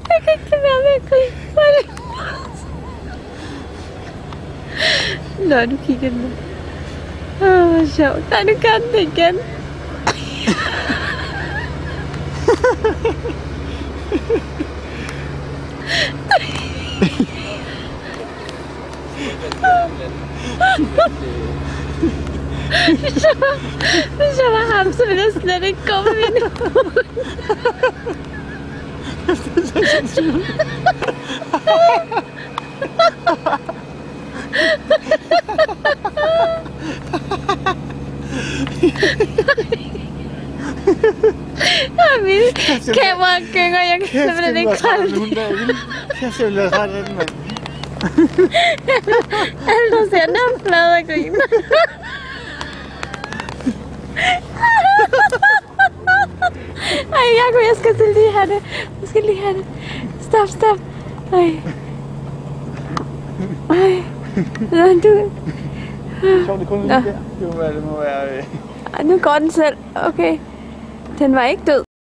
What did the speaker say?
Jeg kan ikke lade være med at grine. Nå, du kigger nu. Hvor sjovt. Nej, du gør den igen. Hvis jeg var ham, så ville jeg slet ikke gå med min hund. Mine kamera gynger, jeg kan simpelthen ikke holde det. Kæft, jeg vil have ret af den, mand. Alle, der ser den her flade og griner. Ej, jeg skal lige have det. Jeg skal lige have det. Stop. Ej. Du... Sjovt, det kun lige der. Det må være... Nu går den selv. Okay. Den var ikke død.